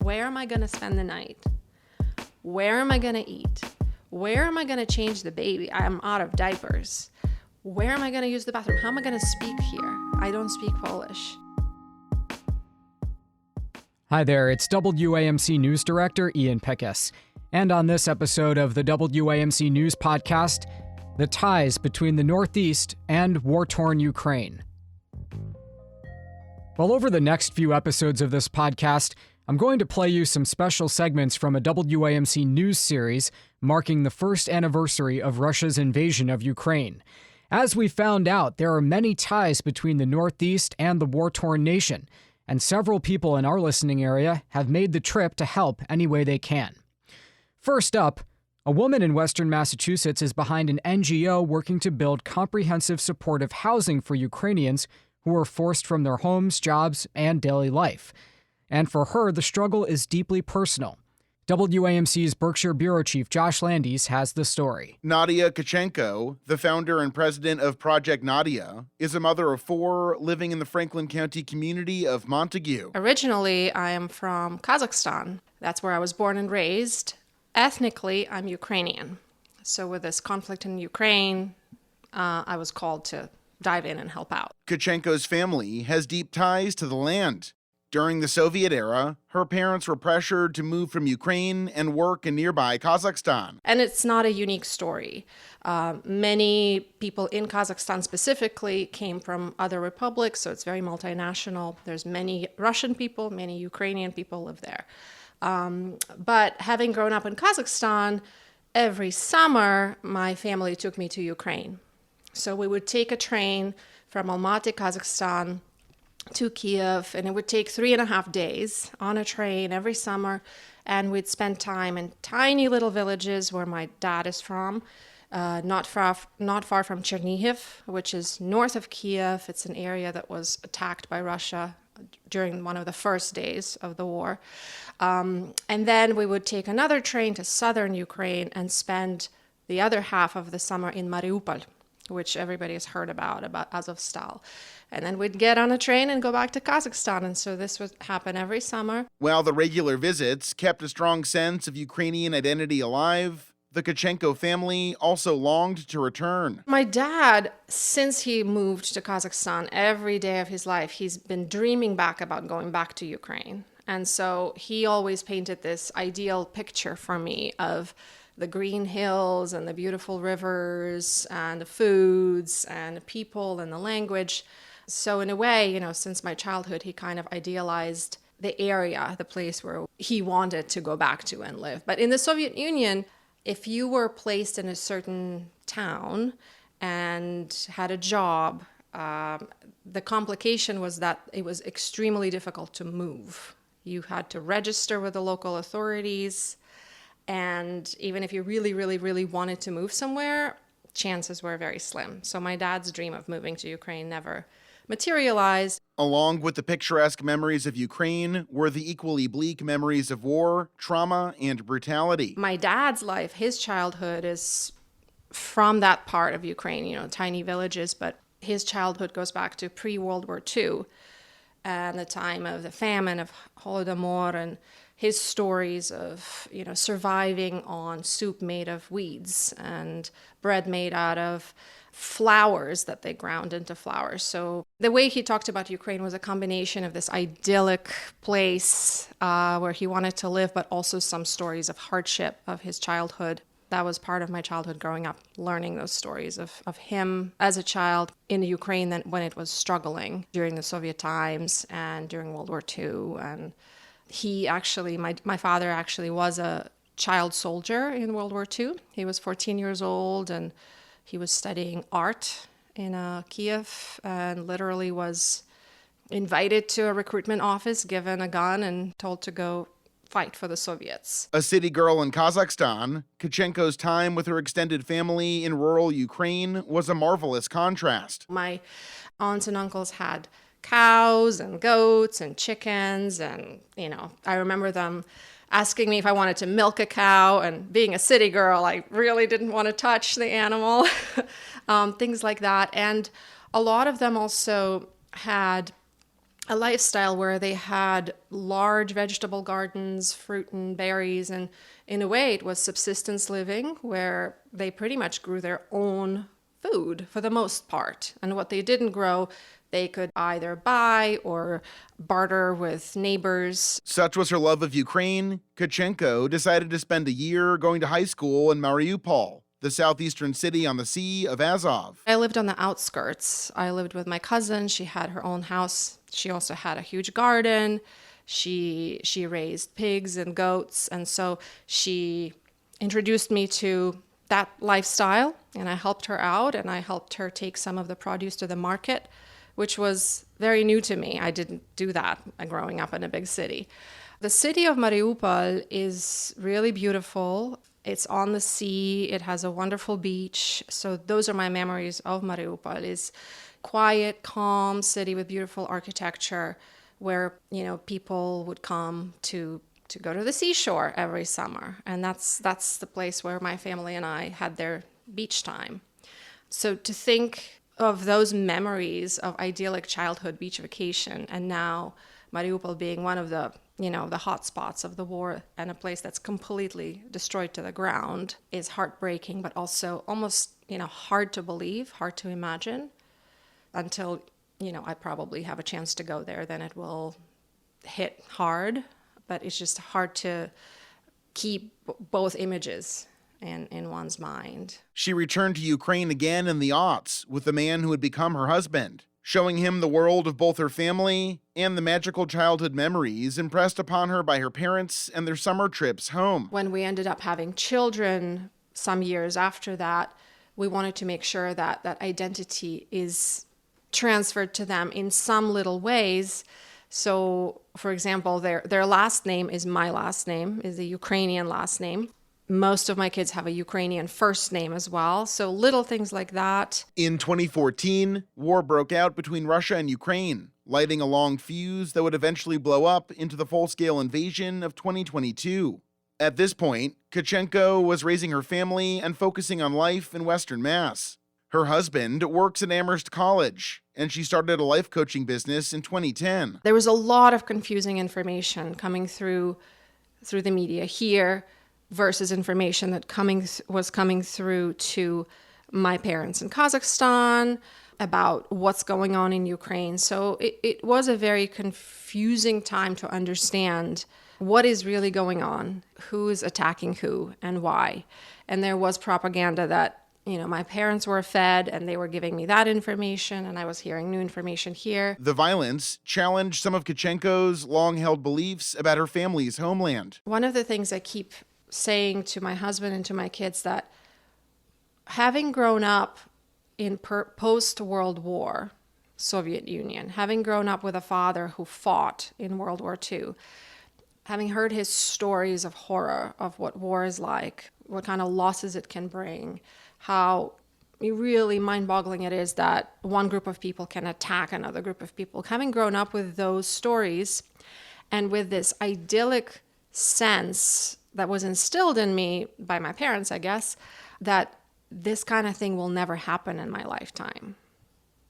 where am I going to spend the night? Where am I going to eat? Where am I going to change the baby? I'm out of diapers. Where am I going to use the bathroom? How am I going to speak here? I don't speak Polish. Hi there, it's WAMC News Director Ian Pickus. And on this episode of the WAMC News Podcast, the ties between the Northeast and war-torn Ukraine. Well, over the next few episodes of this podcast, I'm going to play you some special segments from a WAMC News series marking the first anniversary of Russia's invasion of Ukraine. As we found out, there are many ties between the Northeast and the war-torn nation, and several people in our listening area have made the trip to help any way they can. First up, a woman in Western Massachusetts is behind an NGO working to build comprehensive supportive housing for Ukrainians who are forced from their homes, jobs, and daily life. And for her, the struggle is deeply personal. WAMC's Berkshire Bureau Chief Josh Landis has the story. Nadia Tkachenko, the founder and president of Project Nadia, is a mother of 4 living in the Franklin County community of Montague. Originally, I am from Kazakhstan. That's where I was born and raised. Ethnically, I'm Ukrainian. So with this conflict in Ukraine, I was called to dive in and help out. Tkachenko's family has deep ties to the land. During the Soviet era, her parents were pressured to move from Ukraine and work in nearby Kazakhstan. And it's not a unique story. Many people in Kazakhstan specifically came from other republics, so it's very multinational. There's many Russian people, many Ukrainian people live there. But having grown up in Kazakhstan, every summer, my family took me to Ukraine. So we would take a train from Almaty, Kazakhstan, to Kiev, and it would take 3.5 days on a train every summer, and we'd spend time in tiny little villages where my dad is from, not far from Chernihiv, which is north of Kiev. It's an area that was attacked by Russia during one of the first days of the war. And then we would take another train to southern Ukraine and spend the other half of the summer in Mariupol, which everybody has heard about Azovstal. And then we'd get on a train and go back to Kazakhstan. And so this would happen every summer. While the regular visits kept a strong sense of Ukrainian identity alive, the Tkachenko family also longed to return. My dad, since he moved to Kazakhstan, every day of his life, he's been dreaming back about going back to Ukraine. And so he always painted this ideal picture for me of the green hills and the beautiful rivers and the foods and the people and the language. So in a way, since my childhood, he kind of idealized the area, the place where he wanted to go back to and live. But in the Soviet Union, if you were placed in a certain town and had a job, the complication was that it was extremely difficult to move. You had to register with the local authorities. And even if you really, really, really wanted to move somewhere, chances were very slim. So my dad's dream of moving to Ukraine never materialized. Along with the picturesque memories of Ukraine were the equally bleak memories of war, trauma, and brutality. My dad's life, his childhood is from that part of Ukraine, tiny villages, but his childhood goes back to pre-World War II and the time of the famine of Holodomor, and his stories of, surviving on soup made of weeds and bread made out of flowers that they ground into flour. So the way he talked about Ukraine was a combination of this idyllic place where he wanted to live, but also some stories of hardship of his childhood. That was part of my childhood growing up, learning those stories of him as a child in Ukraine when it was struggling during the Soviet times and during World War II. And he actually, my father actually was a child soldier in World War II. He was 14 years old and he was studying art in Kiev and literally was invited to a recruitment office, given a gun and told to go fight for the Soviets. A city girl in Kazakhstan, Tkachenko's time with her extended family in rural Ukraine was a marvelous contrast. My aunts and uncles had cows and goats and chickens, and I remember them asking me if I wanted to milk a cow, and being a city girl, I really didn't want to touch the animal, things like that. And a lot of them also had a lifestyle where they had large vegetable gardens, fruit and berries, and in a way it was subsistence living where they pretty much grew their own food for the most part. And what they didn't grow, they could either buy or barter with neighbors. Such was her love of Ukraine, Tkachenko decided to spend a year going to high school in Mariupol, the southeastern city on the Sea of Azov. I lived on the outskirts. I lived with my cousin. She had her own house. She also had a huge garden. She raised pigs and goats. And so she introduced me to that lifestyle, and I helped her out, and I helped her take some of the produce to the market, which was very new to me. I didn't do that growing up in a big city. The city of Mariupol is really beautiful. It's on the sea. It has a wonderful beach. So those are my memories of Mariupol, is quiet, calm city with beautiful architecture where, people would come to go to the seashore every summer. And that's the place where my family and I had their beach time. So to think of those memories of idyllic childhood beach vacation, and now Mariupol being one of the hot spots of the war and a place that's completely destroyed to the ground, is heartbreaking, but also almost, hard to believe, hard to imagine until, I probably have a chance to go there. Then it will hit hard, but it's just hard to keep both images in one's mind. She returned to Ukraine again in the aughts with the man who would become her husband, showing him the world of both her family and the magical childhood memories impressed upon her by her parents and their summer trips home. When we ended up having children some years after that, we wanted to make sure that that identity is transferred to them in some little ways. So, for example, their last name is my last name, is a Ukrainian last name. Most of my kids have a Ukrainian first name as well. So little things like that. In 2014, war broke out between Russia and Ukraine, lighting a long fuse that would eventually blow up into the full-scale invasion of 2022. At this point, Tkachenko was raising her family and focusing on life in Western Mass. Her husband works at Amherst College, and she started a life coaching business in 2010. There was a lot of confusing information coming through the media here versus information that was coming through to my parents in Kazakhstan about what's going on in Ukraine. So it was a very confusing time to understand what is really going on, who is attacking who, and why. And there was propaganda that, my parents were fed and they were giving me that information, and I was hearing new information here. The violence challenged some of Tkachenko's long-held beliefs about her family's homeland. One of the things I keep saying to my husband and to my kids, that having grown up in post-World War Soviet Union, having grown up with a father who fought in World War II, having heard his stories of horror of what war is like, what kind of losses it can bring, how really mind-boggling it is that one group of people can attack another group of people. Having grown up with those stories and with this idyllic sense that was instilled in me by my parents, I guess, that this kind of thing will never happen in my lifetime.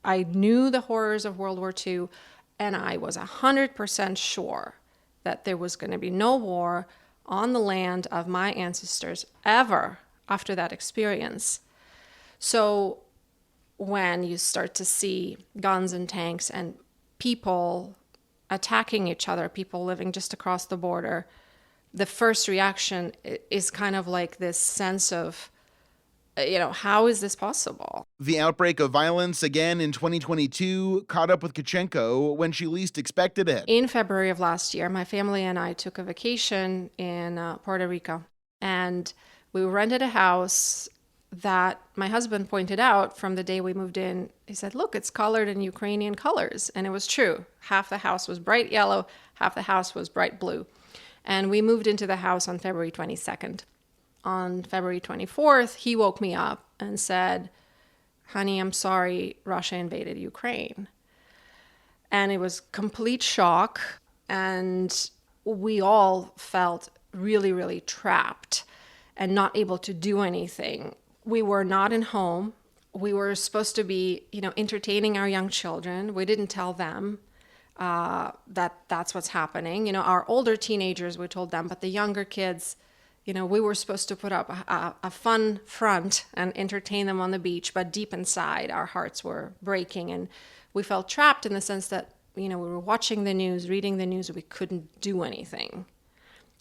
I knew the horrors of World War II, and I was 100% sure that there was going to be no war on the land of my ancestors ever after that experience. So when you start to see guns and tanks and people attacking each other, people living just across the border, the first reaction is kind of like this sense of, how is this possible? The outbreak of violence again in 2022 caught up with Tkachenko when she least expected it. In February of last year, my family and I took a vacation in Puerto Rico, and we rented a house that my husband pointed out from the day we moved in. He said, look, it's colored in Ukrainian colors. And it was true. Half the house was bright yellow, half the house was bright blue. And we moved into the house on February 22nd. On February 24th, he woke me up and said, honey, I'm sorry, Russia invaded Ukraine. And it was complete shock. And we all felt really, really trapped and not able to do anything. We were not in home. We were supposed to be, entertaining our young children. We didn't tell them. that's what's happening. You know, our older teenagers, we told them, but the younger kids, you know, we were supposed to put up a fun front and entertain them on the beach, but deep inside our hearts were breaking, and we felt trapped in the sense that, you know, we were watching the news, reading the news, and we couldn't do anything,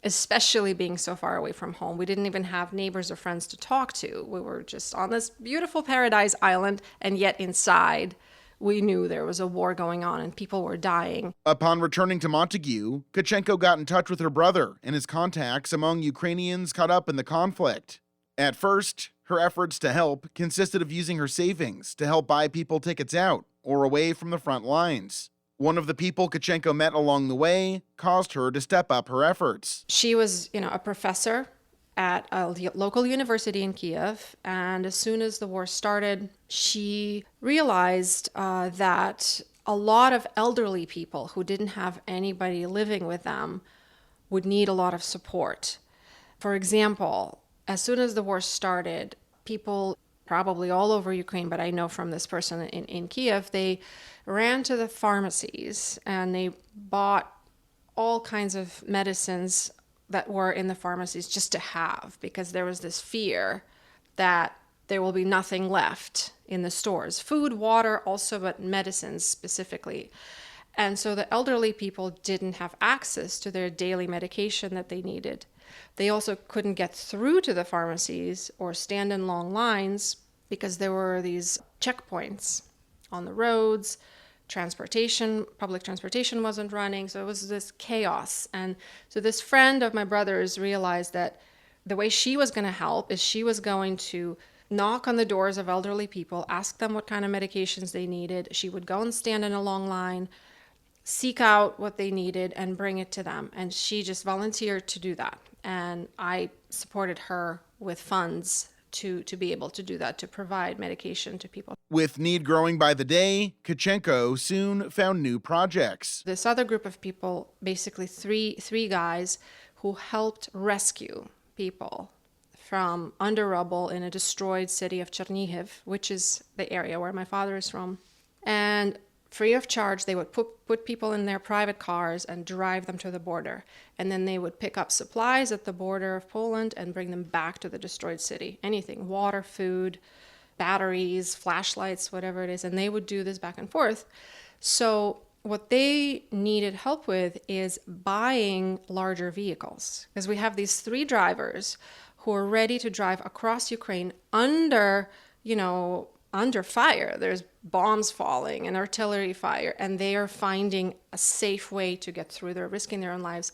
especially being so far away from home. We didn't even have neighbors or friends to talk to. We were just on this beautiful paradise island, and yet inside we knew there was a war going on and people were dying. Upon returning to Montague, Tkachenko got in touch with her brother and his contacts among Ukrainians caught up in the conflict. At first, her efforts to help consisted of using her savings to help buy people tickets out or away from the front lines. One of the people Tkachenko met along the way caused her to step up her efforts. She was, you know, a professor at a local university in Kiev, and as soon as the war started, she realized that a lot of elderly people who didn't have anybody living with them would need a lot of support. For example, as soon as the war started, people probably all over Ukraine, but I know from this person in Kiev, they ran to the pharmacies and they bought all kinds of medicines that were in the pharmacies just to have, because there was this fear that there will be nothing left in the stores. Food, water also, but medicines specifically. And so the elderly people didn't have access to their daily medication that they needed. They also couldn't get through to the pharmacies or stand in long lines because there were these checkpoints on the roads. Public transportation wasn't running, so it was this chaos. And so this friend of my brother's realized that the way she was going to help is she was going to knock on the doors of elderly people, ask them what kind of medications they needed. She would go and stand in a long line, seek out what they needed, and bring it to them. And she just volunteered to do that. And I supported her with funds to be able to do that, to provide medication to people. With need growing by the day, Tkachenko soon found new projects. This other group of people, basically three guys who helped rescue people from under rubble in a destroyed city of Chernihiv, which is the area where my father is from. And free of charge, they would put people in their private cars and drive them to the border. And then they would pick up supplies at the border of Poland and bring them back to the destroyed city. Anything, water, food, batteries, flashlights, whatever it is. And they would do this back and forth. So what they needed help with is buying larger vehicles. Because we have these three drivers who are ready to drive across Ukraine under fire. There's bombs falling and artillery fire, and they are finding a safe way to get through. They're risking their own lives.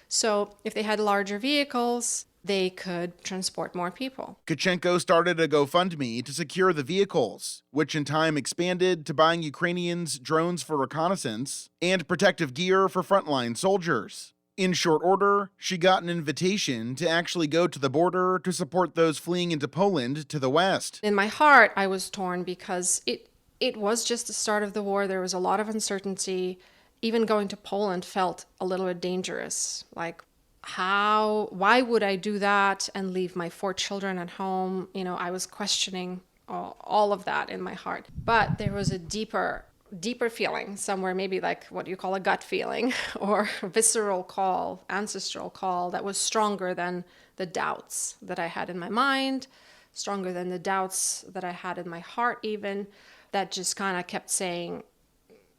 So if they had larger vehicles, they could transport more people. Tkachenko started a GoFundMe to secure the vehicles, which in time expanded to buying Ukrainians drones for reconnaissance and protective gear for frontline soldiers. In short order, she got an invitation to actually go to the border to support those fleeing into Poland to the west. In my heart, I was torn because it was just the start of the war. There was a lot of uncertainty. Even going to Poland felt a little bit dangerous. Like, why would I do that and leave my 4 children at home? You know, I was questioning all of that in my heart. But there was a deeper feeling somewhere, maybe like what you call a gut feeling or visceral call, ancestral call that was stronger than the doubts that I had in my mind, stronger than the doubts that I had in my heart even, that just kind of kept saying,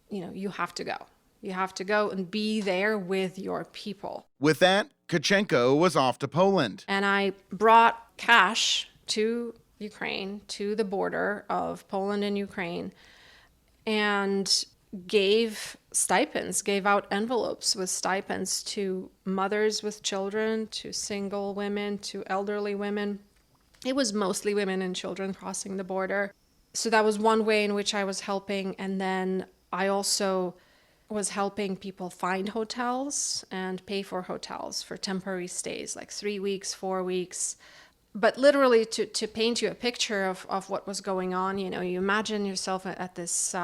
you know, you have to go. You have to go and be there with your people. With that, Tkachenko was off to Poland. And I brought cash to Ukraine, to the border of Poland and Ukraine, and gave out envelopes with stipends to mothers with children, to single women, to elderly women. It was mostly women and children crossing the border. So that was one way in which I was helping. And then I also was helping people find hotels and pay for hotels for temporary stays, like 3 weeks, 4 weeks. But literally to paint you a picture of what was going on, you know, you imagine yourself at this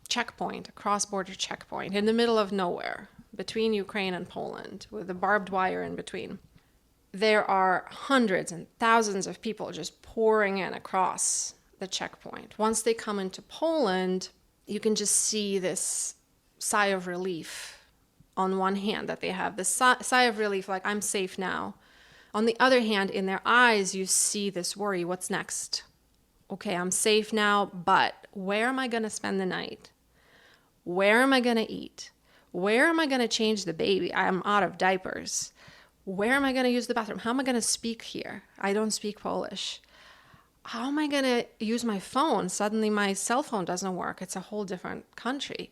checkpoint, a cross-border checkpoint in the middle of nowhere between Ukraine and Poland with a barbed wire in between. There are hundreds and thousands of people just pouring in across the checkpoint. Once they come into Poland, you can just see this sigh of relief on one hand, that they have this sigh of relief, like, I'm safe now. On the other hand, in their eyes, you see this worry. What's next? Okay, I'm safe now, but where am I going to spend the night? Where am I going to eat? Where am I going to change the baby? I'm out of diapers. Where am I going to use the bathroom? How am I going to speak here? I don't speak Polish. How am I going to use my phone? Suddenly my cell phone doesn't work. It's a whole different country.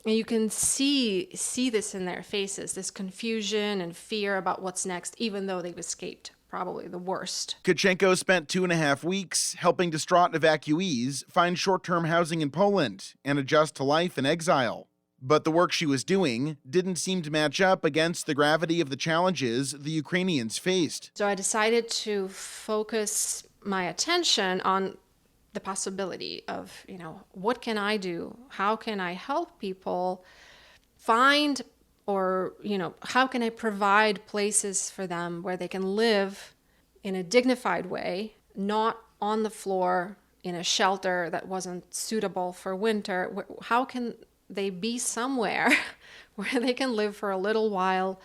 And you can see this in their faces, this confusion and fear about what's next, even though they've escaped probably the worst. Tkachenko spent 2.5 weeks helping distraught evacuees find short-term housing in Poland and adjust to life in exile. But the work she was doing didn't seem to match up against the gravity of the challenges the Ukrainians faced. So I decided to focus my attention on the possibility of, what can I do? How can I help people find, or, how can I provide places for them where they can live in a dignified way, not on the floor in a shelter that wasn't suitable for winter? How can they be somewhere where they can live for a little while,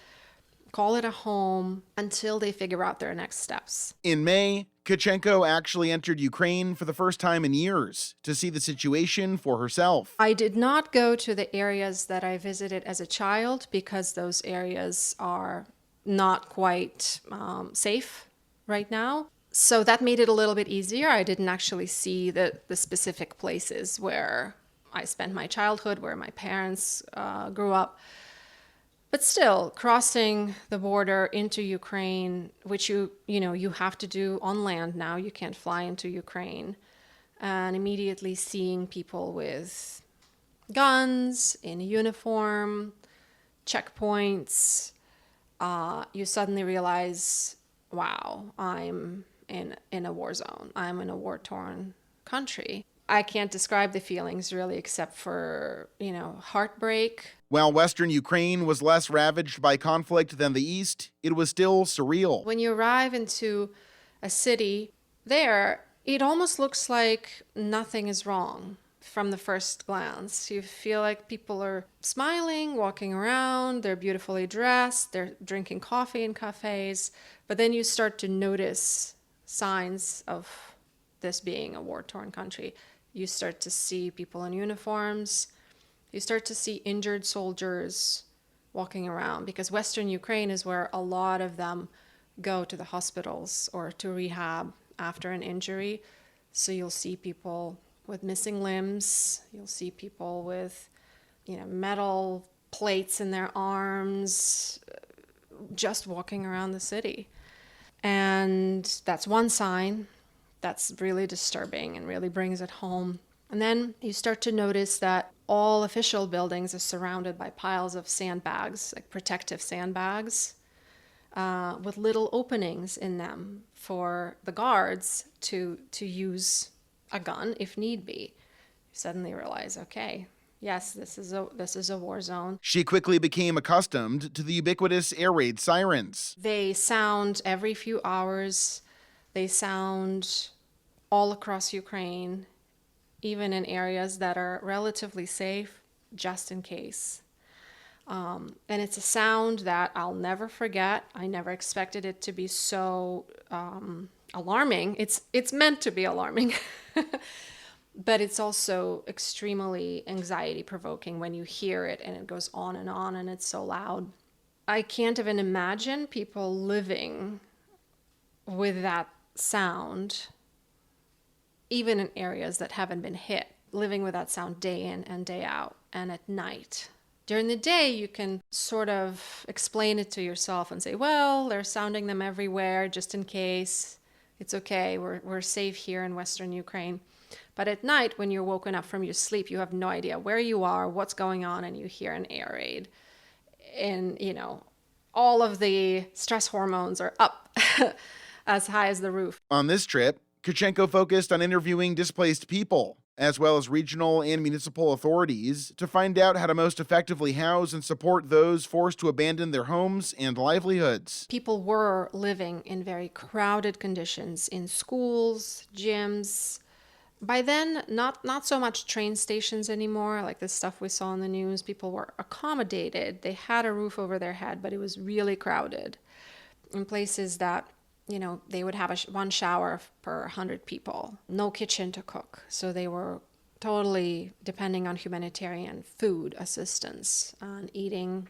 call it a home, until they figure out their next steps? In May, Tkachenko actually entered Ukraine for the first time in years to see the situation for herself. I did not go to the areas that I visited as a child because those areas are not quite safe right now. So that made it a little bit easier. I didn't actually see the specific places where I spent my childhood, where my parents grew up. But still, crossing the border into Ukraine, which you have to do on land now, you can't fly into Ukraine, and immediately seeing people with guns, in uniform, checkpoints, you suddenly realize, wow, I'm in a war zone. I'm in a war-torn country. I can't describe the feelings really, except for, heartbreak. While Western Ukraine was less ravaged by conflict than the East, it was still surreal. When you arrive into a city there, it almost looks like nothing is wrong from the first glance. You feel like people are smiling, walking around, they're beautifully dressed, they're drinking coffee in cafes, but then you start to notice signs of this being a war-torn country. You start to see people in uniforms. You start to see injured soldiers walking around, because Western Ukraine is where a lot of them go to the hospitals or to rehab after an injury. So you'll see people with missing limbs. You'll see people with, metal plates in their arms, just walking around the city. And that's one sign. That's really disturbing and really brings it home. And then you start to notice that all official buildings are surrounded by piles of sandbags, like protective sandbags, with little openings in them for the guards to use a gun if need be. You suddenly realize, okay, yes, this is a war zone. She quickly became accustomed to the ubiquitous air raid sirens. They sound every few hours. They sound all across Ukraine, even in areas that are relatively safe, just in case. And it's a sound that I'll never forget. I never expected it to be so alarming. It's meant to be alarming, but it's also extremely anxiety-provoking when you hear it and it goes on and it's so loud. I can't even imagine people living with that sound, even in areas that haven't been hit, living with that sound day in and day out, and at night. During the day, you can sort of explain it to yourself and say, well, they're sounding them everywhere just in case. It's okay, we're safe here in Western Ukraine. But at night, when you're woken up from your sleep, you have no idea where you are, what's going on, and you hear an air raid. And, all of the stress hormones are up as high as the roof. On this trip, Tkachenko focused on interviewing displaced people, as well as regional and municipal authorities, to find out how to most effectively house and support those forced to abandon their homes and livelihoods. People were living in very crowded conditions in schools, gyms, By then, not so much train stations anymore, like the stuff we saw in the news. People were accommodated. They had a roof over their head, but it was really crowded. In places that, they would have one shower per 100 people, no kitchen to cook. So they were totally depending on humanitarian food assistance and eating,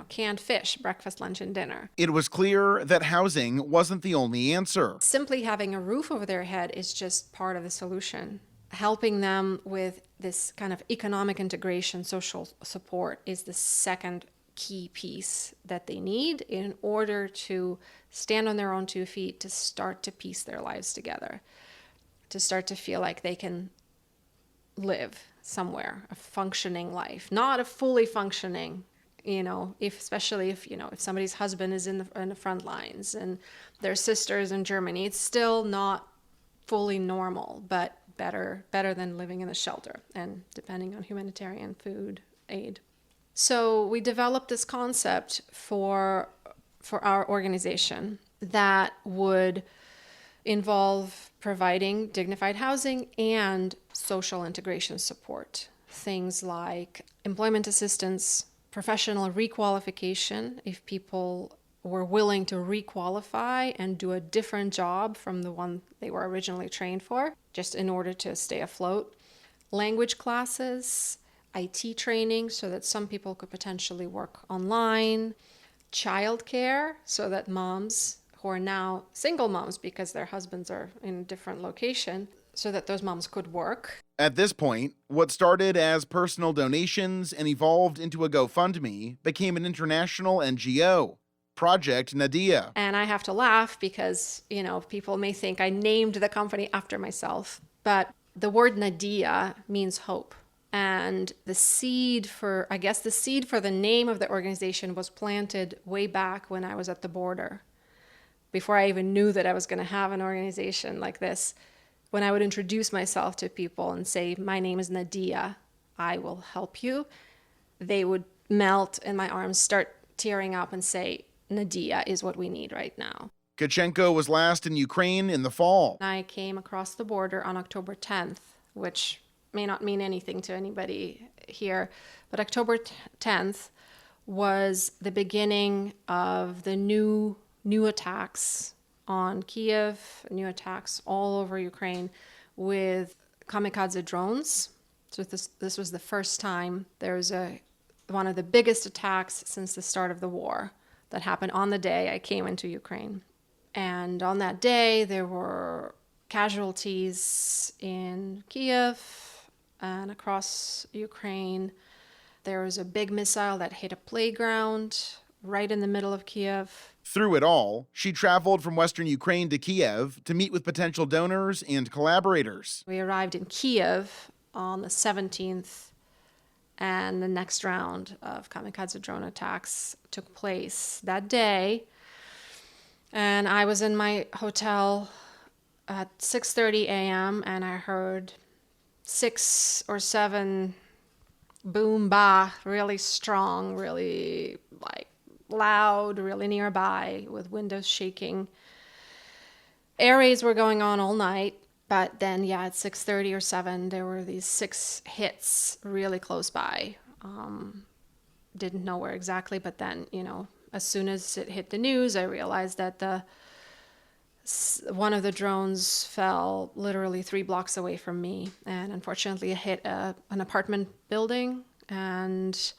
canned fish, breakfast, lunch, and dinner. It was clear that housing wasn't the only answer. Simply having a roof over their head is just part of the solution. Helping them with this kind of economic integration, social support is the second key piece that they need in order to stand on their own 2 feet, to start to piece their lives together, to start to feel like they can live somewhere, a functioning life, not a fully functioning, especially if somebody's husband is in the front lines and their sister's in Germany, it's still not fully normal, but better than living in a shelter and depending on humanitarian food aid. So we developed this concept for our organization that would involve providing dignified housing and social integration support. Things like employment assistance, professional requalification, if people were willing to requalify and do a different job from the one they were originally trained for, just in order to stay afloat. Language classes, IT training so that some people could potentially work online, childcare so that moms who are now single moms because their husbands are in a different location, so that those moms could work. At this point, what started as personal donations and evolved into a GoFundMe became an international NGO, Project Nadia. And I have to laugh because, people may think I named the company after myself, but the word Nadia means hope. And the seed for the name of the organization was planted way back when I was at the border, before I even knew that I was going to have an organization like this. When I would introduce myself to people and say, my name is Nadia, I will help you, they would melt in my arms, start tearing up and say, Nadia is what we need right now. Tkachenko was last in Ukraine in the fall. I came across the border on October 10th, which may not mean anything to anybody here, but October 10th was the beginning of the new attacks on Kiev, new attacks all over Ukraine with kamikaze drones. So this was the first time there was one of the biggest attacks since the start of the war that happened on the day I came into Ukraine. And on that day, there were casualties in Kiev and across Ukraine. There was a big missile that hit a playground right in the middle of Kiev. Through it all, she traveled from Western Ukraine to Kiev to meet with potential donors and collaborators. We arrived in Kiev on the 17th, and the next round of kamikaze drone attacks took place that day. And I was in my hotel at 6:30 a.m. and I heard 6 or 7 boom bah, really strong, really loud, really nearby, with windows shaking. Air raids were going on all night, but then at 6:30 or 7 there were these 6 hits really close by. Didn't know where exactly, but then as soon as it hit the news, I realized that one of the drones fell literally 3 blocks away from me, and unfortunately it hit an apartment building, and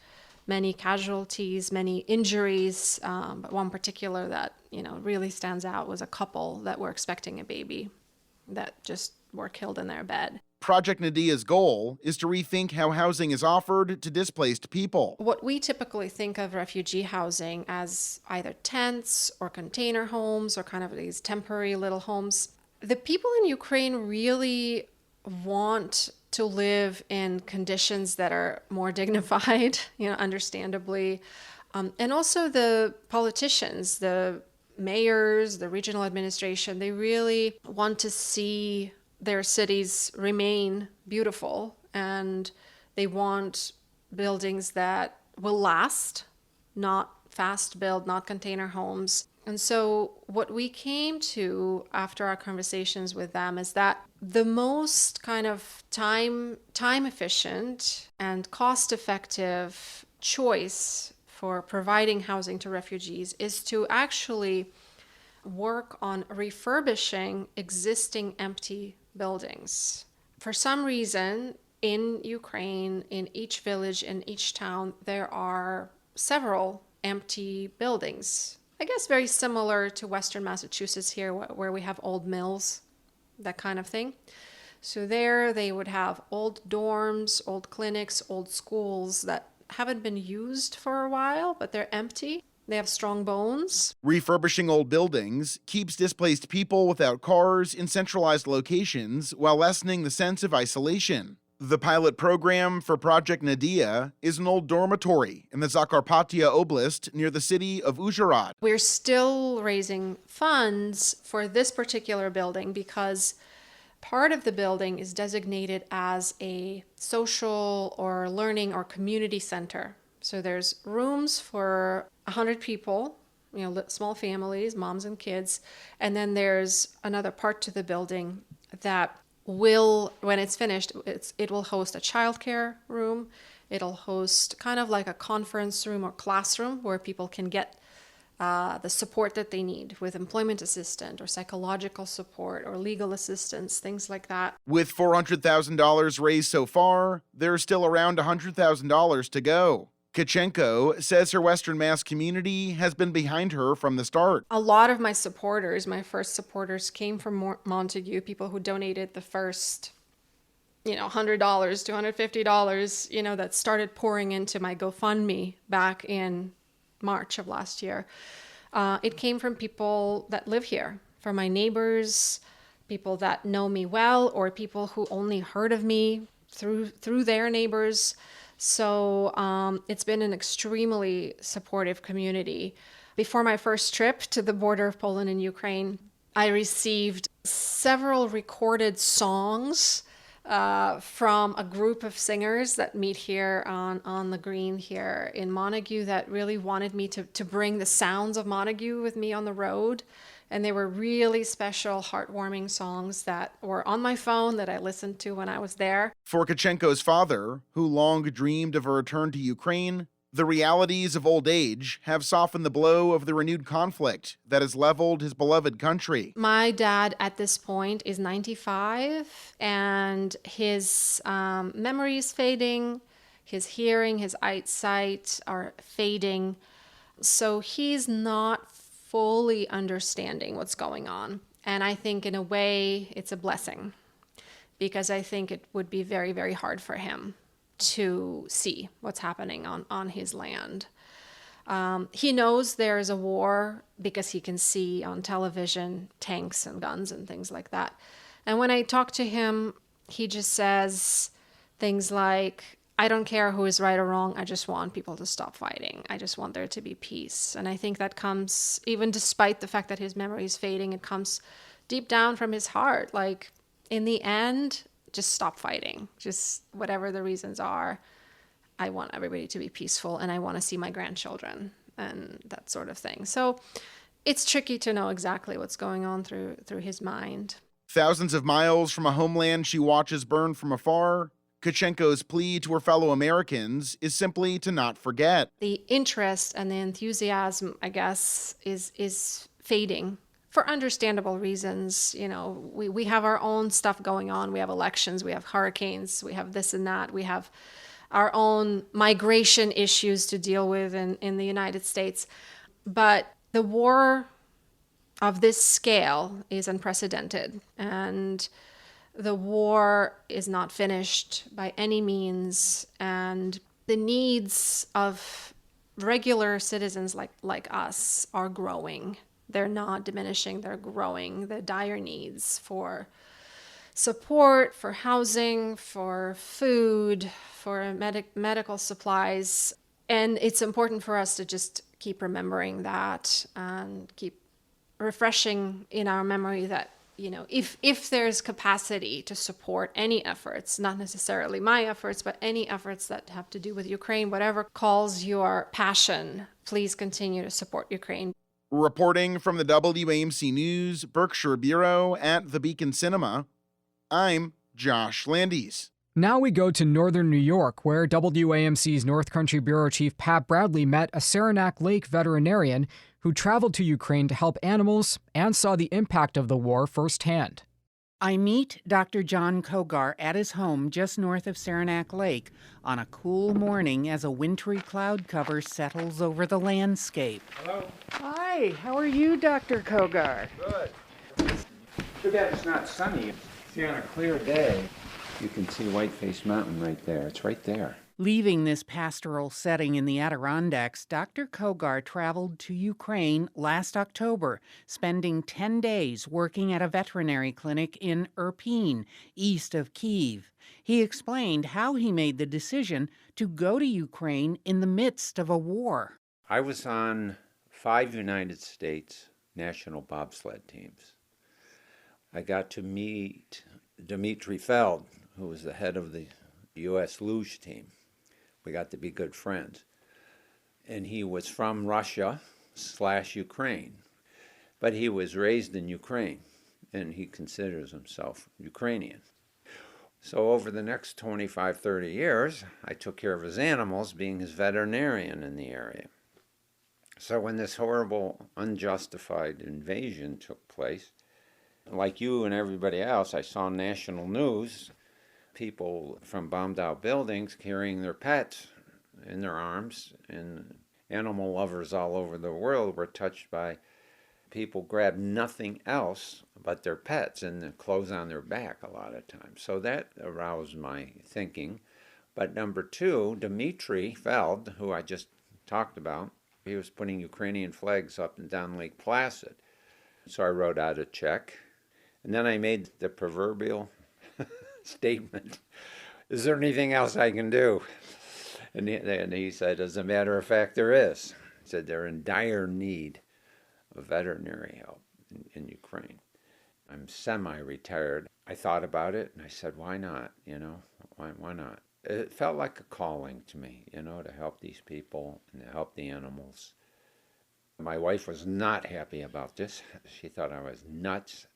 many casualties, many injuries, but one particular that really stands out was a couple that were expecting a baby that just were killed in their bed. Project Nadia's goal is to rethink how housing is offered to displaced people. What we typically think of refugee housing as either tents or container homes or kind of these temporary little homes. The people in Ukraine really want to live in conditions that are more dignified, understandably. And also the politicians, the mayors, the regional administration, they really want to see their cities remain beautiful, and they want buildings that will last, not fast build, not container homes. And so what we came to after our conversations with them is that the most kind of time efficient and cost effective choice for providing housing to refugees is to actually work on refurbishing existing empty buildings. For some reason, in Ukraine, in each village, in each town, there are several empty buildings. I guess very similar to Western Massachusetts here, where we have old mills, that kind of thing. So there they would have old dorms, old clinics, old schools that haven't been used for a while, but they're empty. They have strong bones. Refurbishing old buildings keeps displaced people without cars in centralized locations while lessening the sense of isolation. The pilot program for Project Nadia is an old dormitory in the Zakarpattia Oblast near the city of Uzhhorod. We're still raising funds for this particular building because part of the building is designated as a social or learning or community center. So there's rooms for 100 people, small families, moms and kids. And then there's another part to the building that will, when it's finished, it will host a childcare room. It'll host kind of like a conference room or classroom where people can get the support that they need with employment assistance or psychological support or legal assistance, things like that. With $400,000 raised so far, there's still around $100,000 to go. Tkachenko says her Western Mass community has been behind her from the start. A lot of my supporters, my first supporters, came from Montague, people who donated the first, $100, $250, that started pouring into my GoFundMe back in March of last year. It came from people that live here, from my neighbors, people that know me well, or people who only heard of me through their neighbors. So it's been an extremely supportive community. Before my first trip to the border of Poland and Ukraine, I received several recorded songs from a group of singers that meet here on the green here in Montague that really wanted me to bring the sounds of Montague with me on the road. And they were really special, heartwarming songs that were on my phone that I listened to when I was there. For Tkachenko's father, who long dreamed of a return to Ukraine, the realities of old age have softened the blow of the renewed conflict that has leveled his beloved country. My dad at this point is 95 and his memory is fading, his hearing, his eyesight are fading. So he's not fully understanding what's going on. And I think in a way it's a blessing because I think it would be very, very hard for him to see what's happening on his land. He knows there is a war because he can see on television tanks and guns and things like that. And when I talk to him, he just says things like, I don't care who is right or wrong. I just want people to stop fighting. I just want there to be peace. And I think that comes, even despite the fact that his memory is fading, it comes deep down from his heart. Like, in the end, just stop fighting. Just whatever the reasons are. I want everybody to be peaceful and I want to see my grandchildren and that sort of thing. So it's tricky to know exactly what's going on through his mind. Thousands of miles from a homeland she watches burn from afar, Tkachenko's plea to her fellow Americans is simply to not forget. The interest and the enthusiasm, I guess, is fading for understandable reasons. We have our own stuff going on. We have elections, we have hurricanes, we have this and that. We have our own migration issues to deal with in the United States. But the war of this scale is unprecedented. And the war is not finished by any means, and the needs of regular citizens like us are growing. They're not diminishing, they're growing. The dire needs for support, for housing, for food, for medical supplies. And it's important for us to just keep remembering that and keep refreshing in our memory that if there's capacity to support any efforts, not necessarily my efforts, but any efforts that have to do with Ukraine, whatever calls your passion, please continue to support Ukraine. Reporting from the WAMC News Berkshire Bureau at the Beacon Cinema, I'm Josh Landis. Now we go to northern New York, where WAMC's North Country Bureau Chief Pat Bradley met a Saranac Lake veterinarian who traveled to Ukraine to help animals and saw the impact of the war firsthand. I meet Dr. John Kogar at his home just north of Saranac Lake on a cool morning as a wintry cloud cover settles over the landscape. Hello. Hi, how are you, Dr. Kogar? Good. Too bad it's not sunny. See, on a clear day, you can see Whiteface Mountain right there. It's right there. Leaving this pastoral setting in the Adirondacks, Dr. Kogar traveled to Ukraine last October, spending 10 days working at a veterinary clinic in Irpin, east of Kyiv. He explained how he made the decision to go to Ukraine in the midst of a war. I was on 5 United States national bobsled teams. I got to meet Dmitry Feld, who was the head of the U.S. luge team. We got to be good friends. And he was from Russia/Ukraine, but he was raised in Ukraine, and he considers himself Ukrainian. So over the next 25, 30 years, I took care of his animals, being his veterinarian in the area. So when this horrible, unjustified invasion took place, like you and everybody else, I saw national news, people from bombed-out buildings carrying their pets in their arms, and animal lovers all over the world were touched by people grabbed nothing else but their pets and the clothes on their back a lot of times. So that aroused my thinking. But number two, Dmitry Feld, who I just talked about, he was putting Ukrainian flags up and down Lake Placid. So I wrote out a check. And then I made the proverbial statement, is there anything else I can do? And he said, as a matter of fact, there is. He said, they're in dire need of veterinary help in Ukraine. I'm semi-retired. I thought about it, and I said, why not? Why not? It felt like a calling to me, to help these people and to help the animals. My wife was not happy about this. She thought I was nuts.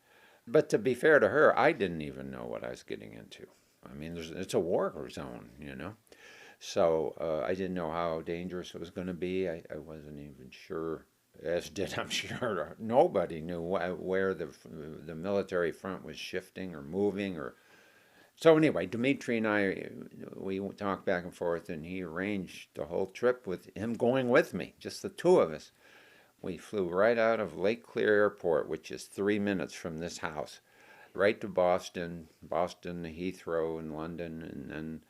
But to be fair to her, I didn't even know what I was getting into. I mean, it's a war zone, So I didn't know how dangerous it was going to be. I wasn't even sure, as did I'm sure nobody knew where the military front was shifting or moving. So anyway, Dmitry and I, we talked back and forth, and he arranged the whole trip with him going with me, just the two of us. We flew right out of Lake Clear Airport, which is 3 minutes from this house, right to Boston, Heathrow in London, and then,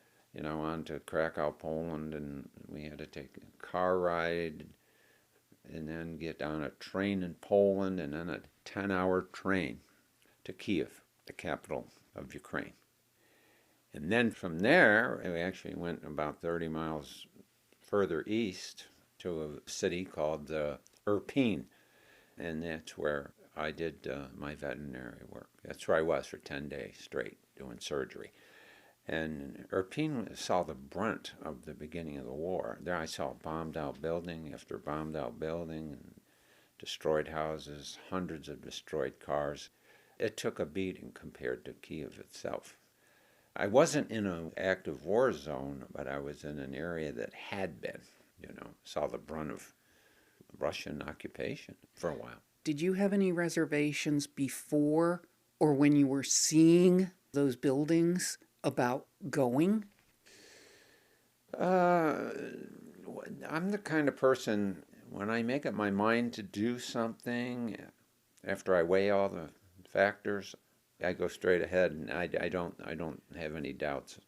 on to Krakow, Poland, and we had to take a car ride and then get on a train in Poland and then a 10-hour train to Kyiv, the capital of Ukraine. And then from there, we actually went about 30 miles further east to a city called Irpin, and that's where I did my veterinary work. That's where I was for 10 days straight doing surgery. And Irpin saw the brunt of the beginning of the war. There I saw bombed-out building after bombed-out building, and destroyed houses, hundreds of destroyed cars. It took a beating compared to Kyiv itself. I wasn't in an active war zone, but I was in an area that had been, saw the brunt of Russian occupation for a while. Did you have any reservations before or when you were seeing those buildings about going? I'm the kind of person, when I make up my mind to do something, after I weigh all the factors, I go straight ahead, and I don't have any doubts.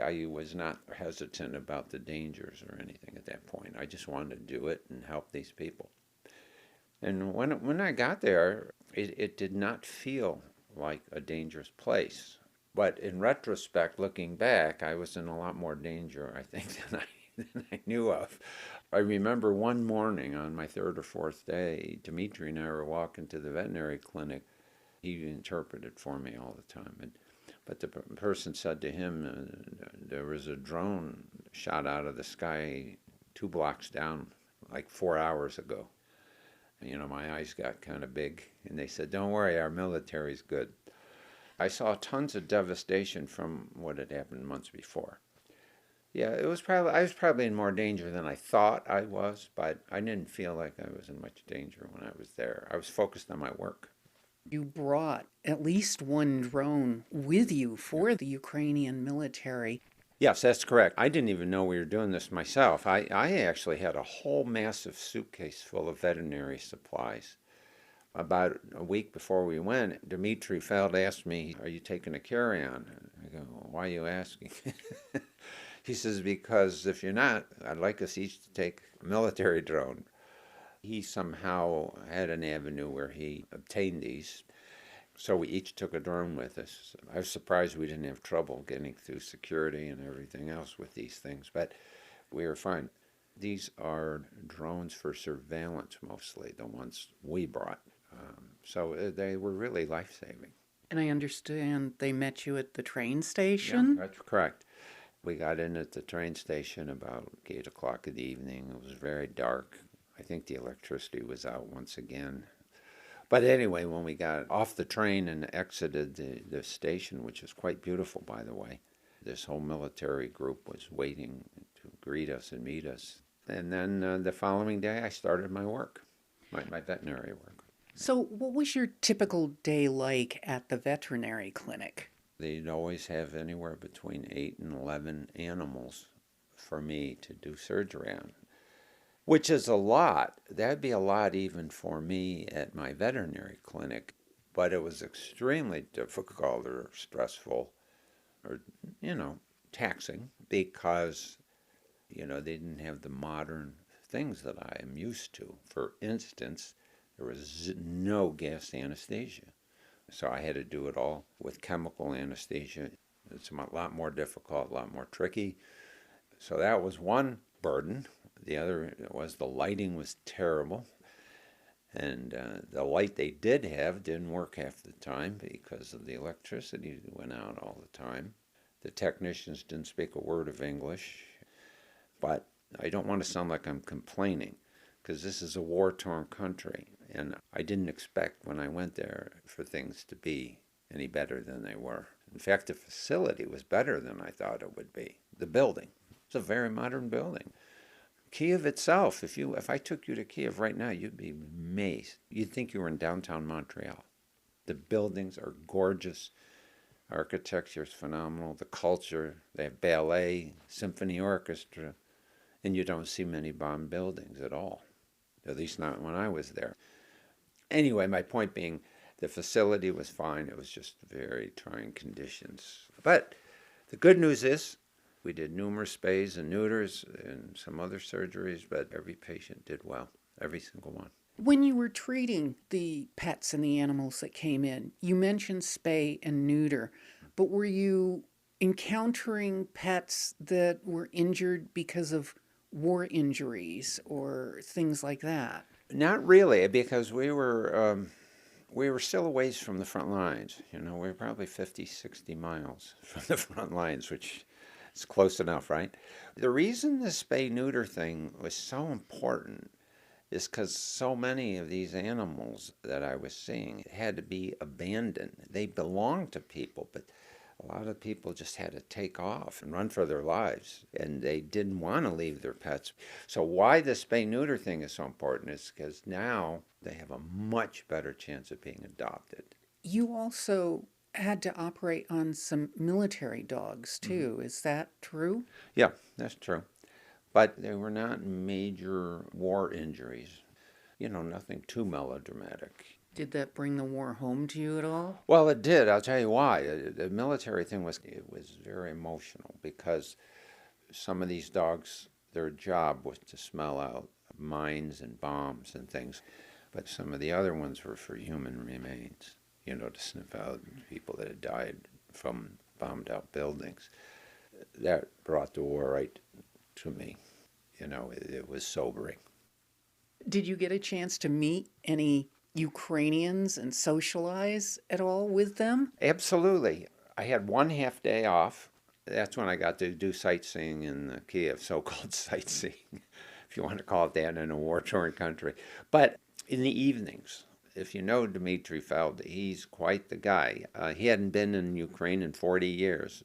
I was not hesitant about the dangers or anything at that point. I just wanted to do it and help these people. And when I got there, it did not feel like a dangerous place. But in retrospect, looking back, I was in a lot more danger, I think, than I knew of. I remember one morning on my third or fourth day, Dmitry and I were walking to the veterinary clinic. He interpreted for me all the time. But the person said to him, there was a drone shot out of the sky 2 blocks down like 4 hours ago. My eyes got kind of big, and they said, "Don't worry, our military's good." I saw tons of devastation from what had happened months before. Yeah, I was probably in more danger than I thought I was, but I didn't feel like I was in much danger when I was there. I was focused on my work. You brought at least one drone with you for the Ukrainian military. Yes, that's correct. I didn't even know we were doing this myself. I actually had a whole massive suitcase full of veterinary supplies. About a week before we went, Dmitry Feld asked me, "Are you taking a carry-on?" I go, "Why are you asking?" He says, "Because if you're not, I'd like us each to take a military drone." He somehow had an avenue where he obtained these. So we each took a drone with us. I was surprised we didn't have trouble getting through security and everything else with these things, but we were fine. These are drones for surveillance mostly, the ones we brought. So they were really life-saving. And I understand they met you at the train station? Yeah, that's correct. We got in at the train station about 8 o'clock in the evening. It was very dark. I think the electricity was out once again. But anyway, when we got off the train and exited the station, which is quite beautiful, by the way, this whole military group was waiting to greet us and meet us. And then the following day, I started my work, my veterinary work. So what was your typical day like at the veterinary clinic? They'd always have anywhere between 8 and 11 animals for me to do surgery on, which is a lot. That'd be a lot even for me at my veterinary clinic, but it was extremely difficult or stressful or, taxing because, they didn't have the modern things that I am used to. For instance, there was no gas anesthesia. So I had to do it all with chemical anesthesia. It's a lot more difficult, a lot more tricky. So that was one burden. The other was the lighting was terrible. And the light they did have didn't work half the time because of the electricity that went out all the time. The technicians didn't speak a word of English. But I don't want to sound like I'm complaining, because this is a war-torn country. And I didn't expect when I went there for things to be any better than they were. In fact, the facility was better than I thought it would be. The building. It's a very modern building. Kiev itself, if I took you to Kiev right now, you'd be amazed. You'd think you were in downtown Montreal. The buildings are gorgeous. Architecture is phenomenal. The culture, they have ballet, symphony orchestra, and you don't see many bomb buildings at all, at least not when I was there. Anyway, my point being, the facility was fine. It was just very trying conditions. But the good news is we did numerous spays and neuters and some other surgeries, but every patient did well, every single one. When you were treating the pets and the animals that came in, you mentioned spay and neuter, but were you encountering pets that were injured because of war injuries or things like that? Not really, because we were still a ways from the front lines. We were probably 50, 60 miles from the front lines, which is close enough, right? The reason the spay-neuter thing was so important is because so many of these animals that I was seeing had to be abandoned. They belonged to people, but a lot of people just had to take off and run for their lives, and they didn't want to leave their pets. So why the spay-neuter thing is so important is because now they have a much better chance of being adopted. You also had to operate on some military dogs, too. Mm-hmm. Is that true? Yeah, that's true. But they were not major war injuries. Nothing too melodramatic. Did that bring the war home to you at all? Well, it did. I'll tell you why. The military thing was very emotional because some of these dogs, their job was to smell out mines and bombs and things, but some of the other ones were for human remains, to sniff out people that had died from bombed out buildings. That brought the war right to me. It was sobering. Did you get a chance to meet any Ukrainians and socialize at all with them? Absolutely. I had 1/2 day off. That's when I got to do sightseeing in Kiev, so-called sightseeing, if you want to call it that, in a war-torn country. But in the evenings. If you know Dmitry Feld, he's quite the guy. He hadn't been in Ukraine in 40 years,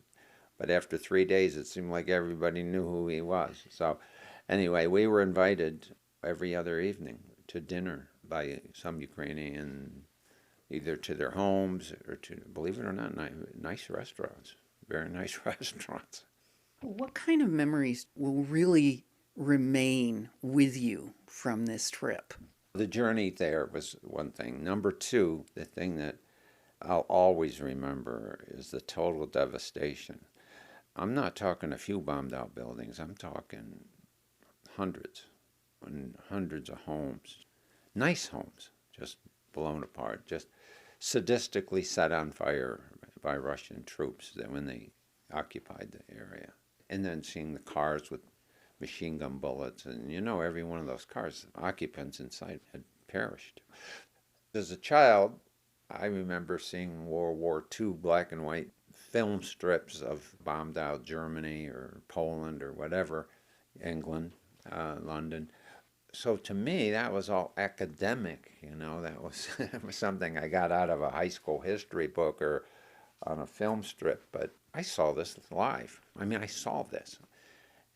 but after 3 days, it seemed like everybody knew who he was. So anyway, we were invited every other evening to dinner by some Ukrainian, either to their homes or to, believe it or not, nice restaurants, very nice restaurants. What kind of memories will really remain with you from this trip? The journey there was one thing. Number two, the thing that I'll always remember is the total devastation. I'm not talking a few bombed out buildings. I'm talking hundreds and hundreds of homes, nice homes, just blown apart, just sadistically set on fire by Russian troops when they occupied the area. And then seeing the cars with machine gun bullets, and every one of those cars, occupants inside had perished. As a child, I remember seeing World War II black and white film strips of bombed out Germany or Poland or whatever, England, London. So to me, that was all academic, that was, that was something I got out of a high school history book or on a film strip, but I saw this live. I saw this.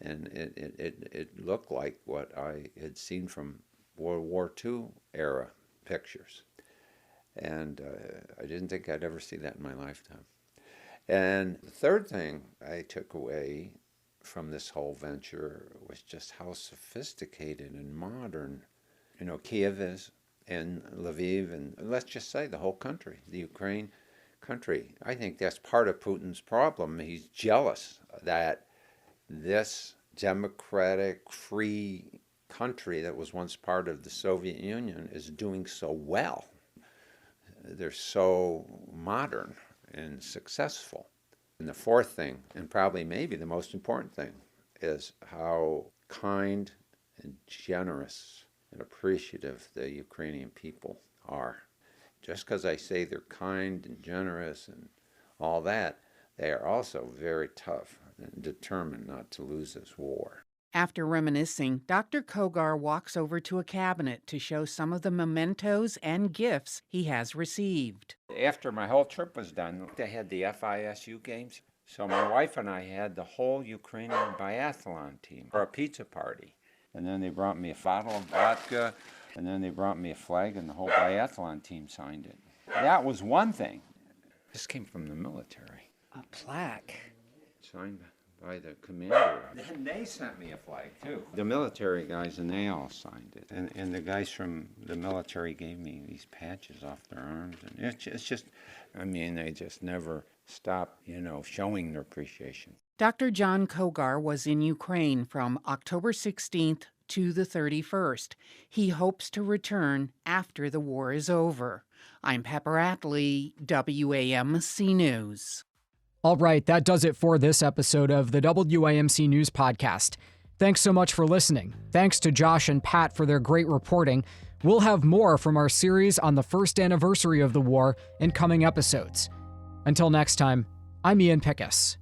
And it looked like what I had seen from World War II era pictures. And I didn't think I'd ever see that in my lifetime. And the third thing I took away from this whole venture was just how sophisticated and modern, Kiev is, and Lviv, and let's just say the whole country, the Ukraine country. I think that's part of Putin's problem. He's jealous that this democratic, free country that was once part of the Soviet Union is doing so well. They're so modern and successful. And the fourth thing, and probably maybe the most important thing, is how kind and generous and appreciative the Ukrainian people are. Just because I say they're kind and generous and all that, they are also very tough and determined not to lose this war. After reminiscing, Dr. Kogar walks over to a cabinet to show some of the mementos and gifts he has received. After my whole trip was done, they had the FISU games. So my wife and I had the whole Ukrainian biathlon team for a pizza party. And then they brought me a bottle of vodka, and then they brought me a flag, and the whole biathlon team signed it. That was one thing. This came from the military. A plaque. Signed by the commander. And they sent me a flag, too. The military guys, and they all signed it. And the guys from the military gave me these patches off their arms. And it's just, they just never stop, showing their appreciation. Dr. John Kogar was in Ukraine from October 16th to the 31st. He hopes to return after the war is over. I'm Pepper Atlee, WAMC News. All right, that does it for this episode of the WAMC News Podcast. Thanks so much for listening. Thanks to Josh and Pat for their great reporting. We'll have more from our series on the first anniversary of the war in coming episodes. Until next time, I'm Ian Pickus.